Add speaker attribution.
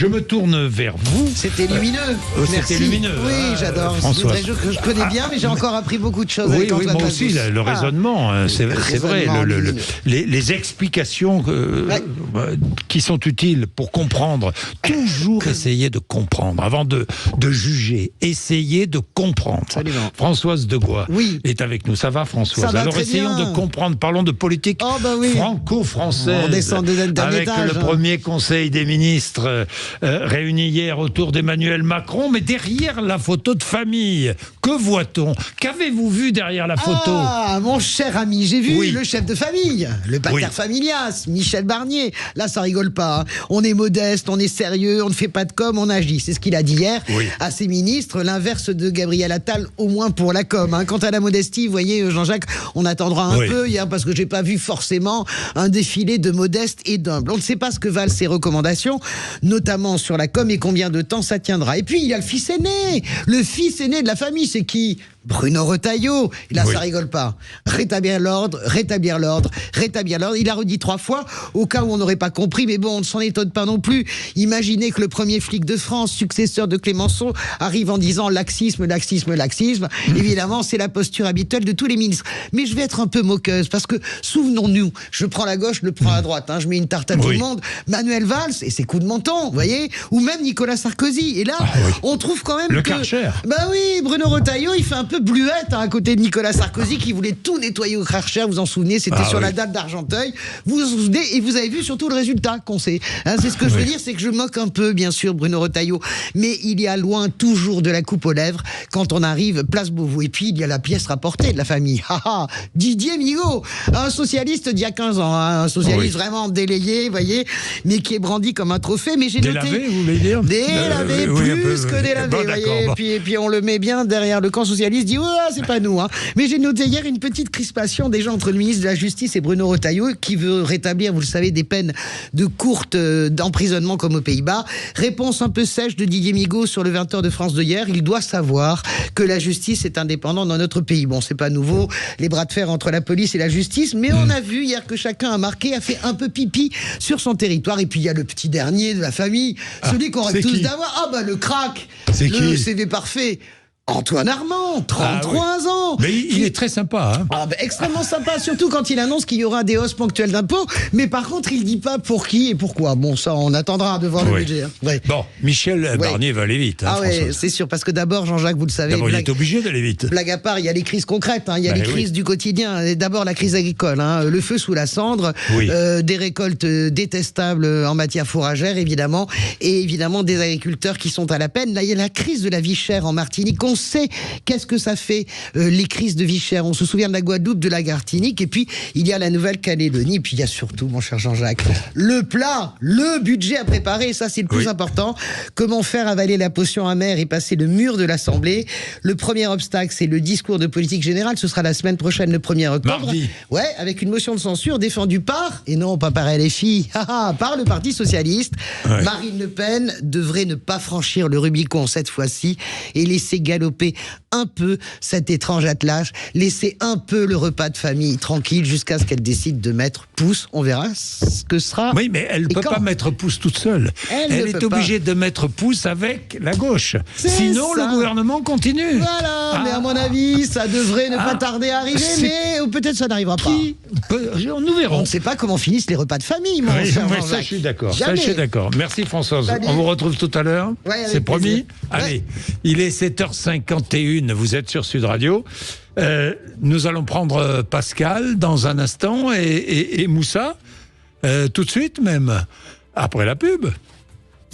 Speaker 1: Je me tourne vers vous.
Speaker 2: C'était lumineux. Merci.
Speaker 1: C'était lumineux.
Speaker 2: Oui, j'adore.
Speaker 1: François.
Speaker 2: C'est des que je connais bien, mais j'ai encore appris beaucoup de choses
Speaker 1: Oui,
Speaker 2: avec
Speaker 1: oui,
Speaker 2: Antoine
Speaker 1: moi aussi,
Speaker 2: Lados.
Speaker 1: le raisonnement, c'est vrai, les explications qui sont utiles pour comprendre. Toujours essayer de comprendre, avant de juger, essayer de comprendre.
Speaker 2: Absolument.
Speaker 1: Françoise Degois est avec nous. Ça va, Françoise?
Speaker 2: Ça va.
Speaker 1: Alors
Speaker 2: très
Speaker 1: essayons
Speaker 2: bien.
Speaker 1: de comprendre, parlons de politique franco-française.
Speaker 2: On descend d'un
Speaker 1: avec
Speaker 2: étage,
Speaker 1: le premier conseil des ministres réuni hier autour d'Emmanuel Macron, mais derrière la photo de famille, que voit-on? Qu'avez-vous vu derrière la photo?
Speaker 2: Ah, mon cher ami, j'ai vu le chef de famille, le pater familias, Michel Barnier. Là, ça rigole pas. Hein. On est modeste, on est sérieux, on ne fait pas de com, on agit. C'est ce qu'il a dit hier à ses ministres. L'inverse de Gabriel Attal, au moins pour la com. Hein. Quant à la modestie, vous voyez, Jean-Jacques, on attendra un peu hier parce que j'ai pas vu forcément un défilé de modestes et d'humbles. On ne sait pas ce que valent ces recommandations, notamment sur la com et combien de temps ça tiendra. Et puis, il y a le fils aîné. Le fils aîné de la famille, c'est qui? Bruno Retailleau. Et là, ça rigole pas. Rétablir l'ordre, rétablir l'ordre, rétablir l'ordre. Il a redit 3 fois, au cas où on n'aurait pas compris, mais bon, on ne s'en étonne pas non plus. Imaginez que le premier flic de France, successeur de Clémenceau, arrive en disant laxisme, laxisme, laxisme. Évidemment, c'est la posture habituelle de tous les ministres. Mais je vais être un peu moqueuse, parce que, souvenons-nous, je prends la gauche, je le prends à droite, hein, je mets une tarte à tout le monde. Manuel Valls et ses coups de menton, vous voyez, ou même Nicolas Sarkozy. Et là, on trouve quand même
Speaker 1: le Karcher.
Speaker 2: Bah oui, Bruno Retailleau, il fait un peu bluette à côté de Nicolas Sarkozy qui voulait tout nettoyer au Karcher, vous en souvenez, c'était sur la date d'Argenteuil. Vous vous souvenez, et vous avez vu surtout le résultat qu'on sait. Hein, c'est ce que je veux dire, c'est que je moque un peu, bien sûr, Bruno Retailleau, mais il y a loin toujours de la coupe aux lèvres quand on arrive place Beauvau. Et puis, il y a la pièce rapportée de la famille. Didier Migaud, un socialiste d'il y a 15 ans, hein, un socialiste vraiment délayé, vous voyez, mais qui est brandi comme un trophée. Mais j'ai
Speaker 1: délavé,
Speaker 2: noté...
Speaker 1: vous voulez dire?
Speaker 2: Délavé, plus que délavé,
Speaker 1: bon,
Speaker 2: vous voyez.
Speaker 1: Bon.
Speaker 2: Et puis on le met bien derrière le camp socialiste, dit c'est pas nous. Hein. Mais j'ai noté hier une petite crispation déjà entre le ministre de la Justice et Bruno Retailleau qui veut rétablir, vous le savez, des peines de courte d'emprisonnement comme aux Pays-Bas. Réponse un peu sèche de Didier Migaud sur le 20h de France de hier. Il doit savoir que la justice est indépendante dans notre pays. Bon, c'est pas nouveau, les bras de fer entre la police et la justice, mais on a vu hier que chacun a fait un peu pipi sur son territoire. Et puis il y a le petit dernier de la famille, celui qu'on rêve tous d'avoir. Le crack, le CV parfait. Antoine Armand, 33 ans.
Speaker 1: Mais il est très sympa. Hein.
Speaker 2: Extrêmement sympa, surtout quand il annonce qu'il y aura des hausses ponctuelles d'impôts. Mais par contre, il dit pas pour qui et pourquoi. Bon, ça, on attendra de voir le budget. Hein.
Speaker 1: Bon, Michel Barnier va aller vite. Hein,
Speaker 2: c'est sûr, parce que d'abord, Jean-Jacques, vous le savez...
Speaker 1: D'abord, il est obligé d'aller vite.
Speaker 2: Blague à part, il y a les crises concrètes, hein, il y a les crises du quotidien. Et d'abord, la crise agricole, hein, le feu sous la cendre, des récoltes détestables en matière fourragère, évidemment, et évidemment des agriculteurs qui sont à la peine. Là, il y a la crise de la vie chère en Martinique. On sait qu'est-ce que ça fait, les crises de vie chère. On se souvient de la Guadeloupe, de la Martinique, et puis il y a la Nouvelle-Calédonie, et puis il y a surtout, mon cher Jean-Jacques, le plat, le budget à préparer, ça c'est le plus important. Comment faire avaler la potion amère et passer le mur de l'Assemblée? Le premier obstacle, c'est le discours de politique générale. Ce sera la semaine prochaine, le 1er octobre.
Speaker 1: Mardi.
Speaker 2: Ouais, avec une motion de censure défendue par, et non pas par LFI, par le Parti Socialiste. Marine Le Pen devrait ne pas franchir le Rubicon cette fois-ci et laisser galoper un peu cet étrange attelage, laisser un peu le repas de famille tranquille jusqu'à ce qu'elle décide de mettre pouce. On verra ce que sera.
Speaker 1: Oui, mais elle ne peut pas mettre pouce toute seule. Elle est obligée de mettre pouce avec la gauche. Sinon, le gouvernement continue.
Speaker 2: Voilà, mais à mon avis, ça devrait ne pas tarder à arriver, mais peut-être ça n'arrivera pas.
Speaker 1: Nous verrons.
Speaker 2: On ne sait pas comment finissent les repas de famille, mon cher Jean-Jacques.
Speaker 1: Ça, je suis d'accord. Merci Françoise. Salut. On vous retrouve tout à l'heure. C'est promis. Allez, il est 7h51. Vous êtes sur Sud Radio. Nous allons prendre Pascal dans un instant et Moussa tout de suite même après la pub.